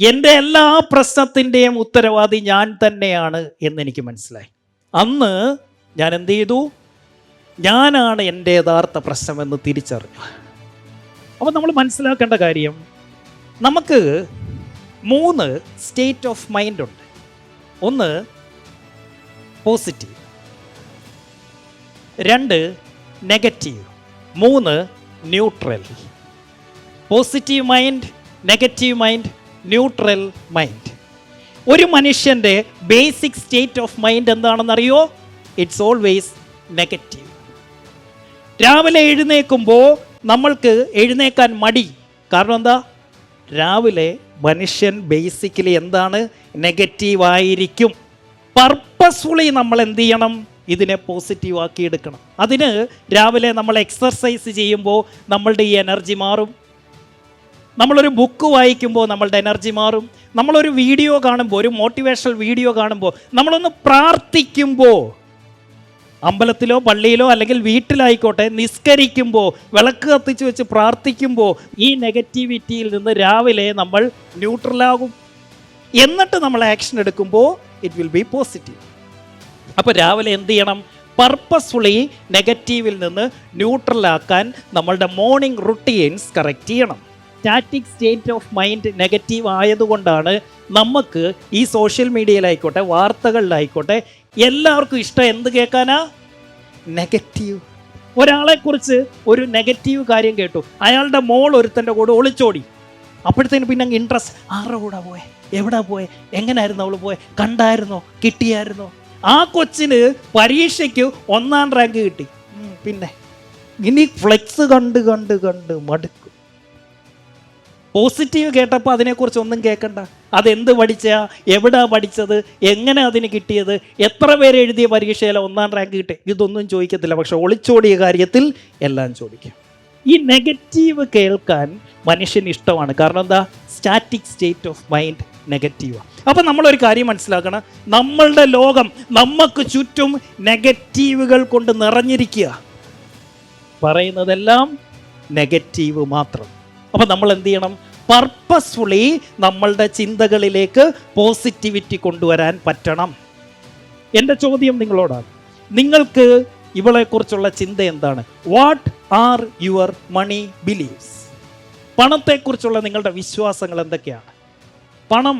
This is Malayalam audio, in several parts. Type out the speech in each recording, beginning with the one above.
എൻ്റെ എല്ലാ പ്രശ്നത്തിൻ്റെയും ഉത്തരവാദി ഞാൻ തന്നെയാണ് എന്നെനിക്ക് മനസ്സിലായി. അന്ന് ഞാൻ എന്ത് ചെയ്തു? ഞാനാണ് എൻ്റെ യഥാർത്ഥ പ്രശ്നമെന്ന് തിരിച്ചറിഞ്ഞു. അപ്പോൾ നമ്മൾ മനസ്സിലാക്കേണ്ട കാര്യം, നമുക്ക് 3 സ്റ്റേറ്റ് ഓഫ് മൈൻഡ് ഉണ്ട്. ഒന്ന് positive, 2 negative, 3 neutral. Positive mind, negative mind, neutral mind. ഒരു മനുഷ്യൻ്റെ ബേസിക് സ്റ്റേറ്റ് ഓഫ് മൈൻഡ് എന്താണെന്നറിയോ? It's always negative. രാവിലെ എഴുന്നേൽക്കുമ്പോൾ നമ്മൾക്ക് എഴുന്നേക്കാൻ മടി. കാരണം എന്താ? രാവിലെ മനുഷ്യൻ ബേസിക്കലി എന്താണ്? നെഗറ്റീവായിരിക്കും. പർപ്പസ്ഫുള്ളി നമ്മൾ എന്ത് ചെയ്യണം? ഇതിനെ പോസിറ്റീവ് ആക്കി എടുക്കണം. അതിന് രാവിലെ നമ്മൾ എക്സർസൈസ് ചെയ്യുമ്പോൾ നമ്മളുടെ ഈ എനർജി മാറും. നമ്മളൊരു ബുക്ക് വായിക്കുമ്പോൾ നമ്മളുടെ എനർജി മാറും. നമ്മളൊരു വീഡിയോ കാണുമ്പോൾ, ഒരു മോട്ടിവേഷണൽ വീഡിയോ കാണുമ്പോൾ, നമ്മളൊന്ന് പ്രാർത്ഥിക്കുമ്പോൾ, അമ്പലത്തിലോ പള്ളിയിലോ അല്ലെങ്കിൽ വീട്ടിലായിക്കോട്ടെ, നിസ്കരിക്കുമ്പോൾ, വിളക്ക് കത്തിച്ച് വെച്ച് പ്രാർത്ഥിക്കുമ്പോൾ ഈ നെഗറ്റിവിറ്റിയിൽ നിന്ന് രാവിലെ നമ്മൾ ന്യൂട്രലാകും. എന്നിട്ട് നമ്മൾ ആക്ഷൻ എടുക്കുമ്പോൾ ഇറ്റ് വിൽ ബി പോസിറ്റീവ്. അപ്പോൾ രാവിലെ എന്ത് ചെയ്യണം? പർപ്പസ്ഫുള്ളി നെഗറ്റീവിൽ നിന്ന് ന്യൂട്രലാക്കാൻ നമ്മളുടെ മോർണിംഗ് റുട്ടീൻസ് കറക്റ്റ് ചെയ്യണം. Static state of mind negative ആയതുകൊണ്ടാണ് നമുക്ക് ഈ സോഷ്യൽ മീഡിയയിലായിക്കോട്ടെ, വാർത്തകളിലായിക്കോട്ടെ, എല്ലാവർക്കും ഇഷ്ടം എന്ത് കേൾക്കാനാ? നെഗറ്റീവ്. ഒരാളെക്കുറിച്ച് ഒരു നെഗറ്റീവ് കാര്യം കേട്ടു, അയാളുടെ മോൾ ഒരുത്തൻ്റെ കൂടെ ഒളിച്ചോടി. അപ്പോഴത്തേന് പിന്നെ അങ്ങ് ഇൻട്രസ്റ്റ്. ആരുടെ കൂടെ പോയെ? എവിടെ പോയെ? എങ്ങനെയായിരുന്നു അവൾ പോയെ? കണ്ടായിരുന്നോ? കിട്ടിയായിരുന്നോ? ആ കൊച്ചിന് പരീക്ഷയ്ക്ക് 1ാം റാങ്ക് കിട്ടി. പിന്നെ ഇനി ഫ്ലെക്സ് കണ്ട് കണ്ട് കണ്ട് മടുക്കും. പോസിറ്റീവ് കേട്ടപ്പോൾ അതിനെക്കുറിച്ച് ഒന്നും കേൾക്കണ്ട. അതെന്ത് പഠിച്ചാ, എവിടാ പഠിച്ചത്, എങ്ങനെ അതിന് കിട്ടിയത്, എത്ര പേര് എഴുതിയ പരീക്ഷയിലെ 1ാം റാങ്ക് കിട്ടി, ഇതൊന്നും ചോദിക്കത്തില്ല. പക്ഷെ ഒളിച്ചോടിയ കാര്യത്തിൽ എല്ലാം ചോദിക്കും. ഈ നെഗറ്റീവ് കേൾക്കാൻ മനുഷ്യന് ഇഷ്ടമാണ്. കാരണം എന്താ? സ്റ്റാറ്റിക് സ്റ്റേറ്റ് ഓഫ് മൈൻഡ് നെഗറ്റീവാണ്. അപ്പം നമ്മളൊരു കാര്യം മനസ്സിലാക്കണം, നമ്മളുടെ ലോകം നമുക്ക് ചുറ്റും നെഗറ്റീവുകൾ കൊണ്ട് നിറഞ്ഞിരിക്കുക. പറയുന്നതെല്ലാം നെഗറ്റീവ് മാത്രം. അപ്പം നമ്മൾ എന്ത് ചെയ്യണം? പർപ്പസ്ഫുള്ളി നമ്മളുടെ ചിന്തകളിലേക്ക് പോസിറ്റിവിറ്റി കൊണ്ടുവരാൻ പറ്റണം. എൻ്റെ ചോദ്യം നിങ്ങളോടാണ്, നിങ്ങൾക്ക് ഇവളെക്കുറിച്ചുള്ള ചിന്ത എന്താണ്? What are your money believes? പണത്തെക്കുറിച്ചുള്ള നിങ്ങളുടെ വിശ്വാസങ്ങൾ എന്തൊക്കെയാണ്? പണം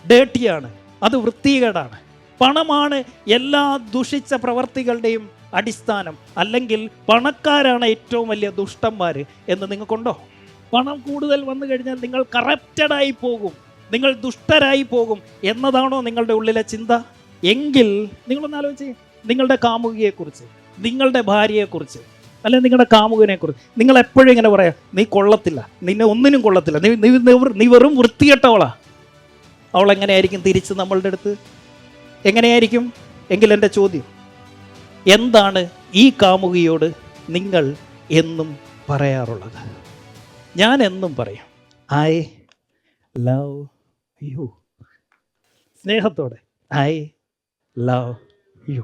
ഡേർട്ടിയാണ്, അത് വൃത്തികേടാണ്. പണമാണ് എല്ലാ ദുഷിച്ച പ്രവർത്തികളുടെയും അടിസ്ഥാനം. അല്ലെങ്കിൽ പണക്കാരാണ് ഏറ്റവും വലിയ ദുഷ്ടന്മാർ എന്ന് നിങ്ങൾക്കുണ്ടോ? പണം കൂടുതൽ വന്നു കഴിഞ്ഞാൽ നിങ്ങൾ കറപ്റ്റഡായി പോകും, നിങ്ങൾ ദുഷ്ടരായി പോകും എന്നതാണോ നിങ്ങളുടെ ഉള്ളിലെ ചിന്ത? എങ്കിൽ നിങ്ങളൊന്ന് ആലോചിച്ച്, നിങ്ങളുടെ കാമുകിയെക്കുറിച്ച്, നിങ്ങളുടെ ഭാര്യയെക്കുറിച്ച്, അല്ലെങ്കിൽ നിങ്ങളുടെ കാമുകനെക്കുറിച്ച് നിങ്ങൾ എപ്പോഴും ഇങ്ങനെ പറയാം, നീ കൊള്ളത്തില്ല, നിന്നെ ഒന്നിനും കൊള്ളത്തില്ല, നീ വെറും വൃത്തികെട്ടവളാ. അവൾ എങ്ങനെയായിരിക്കും തിരിച്ച് നമ്മളുടെ അടുത്ത്? എങ്ങനെയായിരിക്കും? എങ്കിൽ എൻ്റെ ചോദ്യം, എന്താണ് ഈ കാമുകിയോട് നിങ്ങൾ എന്നും പറയാറുള്ളത്? ഞാൻ എന്നും പറയും, ഐ ലവ് യു. സ്നേഹത്തോടെ, ഐ ലവ് യു.